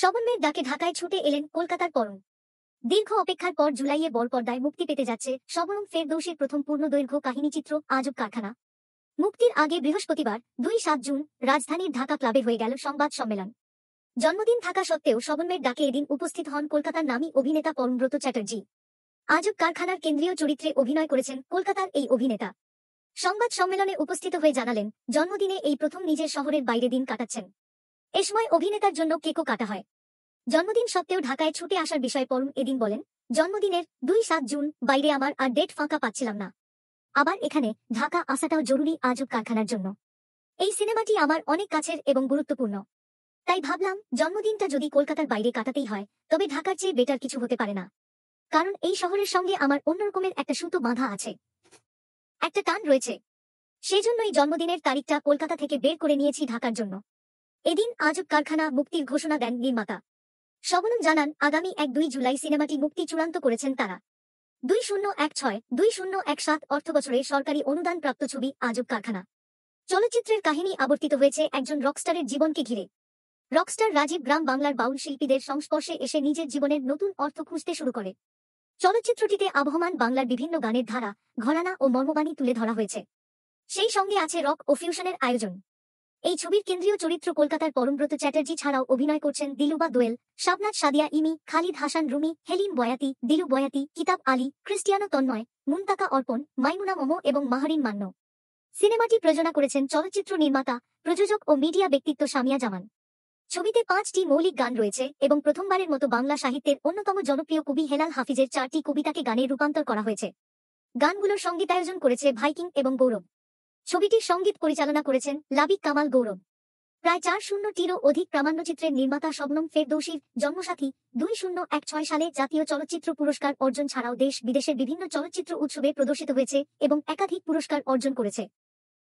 শবনমের ডাকে ঢাকায় ছুটে এলেন কলকাতার পরম। দীর্ঘ অপেক্ষার পর জুলাইয়ে বড় পর্দায় মুক্তি পেতে যাচ্ছে শবনম ফেরদৌসীর প্রথম পূর্ণদৈর্ঘ্য কাহিনীচিত্র আজব কারখানা। মুক্তির আগে বৃহস্পতিবার ২-৭ জুন রাজধানীর ঢাকা ক্লাবে হয়ে গেল সংবাদ সম্মেলন। জন্মদিন থাকা সত্ত্বেও শবনমের ডাকে এদিন উপস্থিত হন কলকাতার নামী অভিনেতা পরমব্রত চ্যাটার্জি। আজব কারখানার কেন্দ্রীয় চরিত্রে অভিনয় করেছেন কলকাতার এই অভিনেতা। সংবাদ সম্মেলনে উপস্থিত হয়ে জানালেন, জন্মদিনে এই প্রথম নিজের শহরের বাইরে দিন কাটাচ্ছেন। এ সময় অভিনেতার জন্য কেকও কাটা হয়। জন্মদিন সত্ত্বেও ঢাকায় ছুটে আসার বিষয়ে পরম এদিন বলেন, জন্মদিনের ২-৭ জুন বাইরে আমার আর ডেট ফাঁকা পাচ্ছিলাম না। আবার এখানে ঢাকা আসাটাও জরুরি আজব কারখানার জন্য। এই সিনেমাটি আমার অনেক কাছের এবং গুরুত্বপূর্ণ। তাই ভাবলাম জন্মদিনটা যদি কলকাতার বাইরে কাটাতেই হয় তবে ঢাকার চেয়ে বেটার কিছু হতে পারে না। কারণ এই শহরের সঙ্গে আমার অন্যরকমের একটা সুতো বাঁধা আছে, একটা টান রয়েছে। সেজন্যই জন্মদিনের তারিখটা কলকাতা থেকে বের করে নিয়েছি ঢাকার জন্য। এদিন আজব কারখানা মুক্তির ঘোষণা দেন নির্মাতা। শবনম জানান, আগামী ১-২ জুলাই সিনেমাটি মুক্তি চূড়ান্ত করেছেন তারা। 2016-2017 অর্থবছরে সরকারি অনুদানপ্রাপ্ত ছবি আজব কারখানা। চলচ্চিত্রের কাহিনী আবর্তিত হয়েছে একজন রকস্টারের জীবনকে ঘিরে। রকস্টার রাজীব গ্রাম বাংলার বাউল শিল্পীদের সংস্পর্শে এসে নিজের জীবনের নতুন অর্থ খুঁজতে শুরু করে। চলচ্চিত্রটিতে আবহমান বাংলার বিভিন্ন গানের ধারা, ঘরানা ও মর্মবাণী তুলে ধরা হয়েছে। সেই সঙ্গে আছে রক ও ফিউশনের আয়োজন। এই ছবির কেন্দ্রীয় চরিত্র কলকাতার পরমব্রত চ্যাটার্জি ছাড়াও অভিনয় করছেন দিলুবা দোয়েল, শাবনাজ সাদিয়া ইমি, খালিদ হাসান রুমি, হেলিন বয়াতি, দিলু বয়াতি, কিতাব আলী, ক্রিস্টিয়ানো তন্ময়, মুনতাকা অর্পণ, মাইমুনা মোমো এবং মাহরিন মান্য। সিনেমাটি প্রযোজনা করেছেন চলচ্চিত্র নির্মাতা, প্রযোজক ও মিডিয়া ব্যক্তিত্ব সামিয়া জামান। ছবিতে ৫টি মৌলিক গান রয়েছে এবং প্রথমবারের মতো বাংলা সাহিত্যের অন্যতম জনপ্রিয় কবি হেলাল হাফিজের ৪টি কবিতাকে গানে রূপান্তর করা হয়েছে। গানগুলোর সঙ্গীতায়োজন করেছে ভাইকিং এবং গৌরব। ছবিটির সঙ্গীত পরিচালনা করেছেন লাবিক কামাল গৌরব। প্রায় ৪০০টিরও অধিক প্রামাণ্যচিত্রের নির্মাতা শবনম ফেরদৌসীর জন্মসাথী ২০১৬ সালে জাতীয় চলচ্চিত্র পুরস্কার অর্জন ছাড়াও দেশ বিদেশের বিভিন্ন চলচ্চিত্র উৎসবে প্রদর্শিত হয়েছে এবং একাধিক পুরস্কার অর্জন করেছে।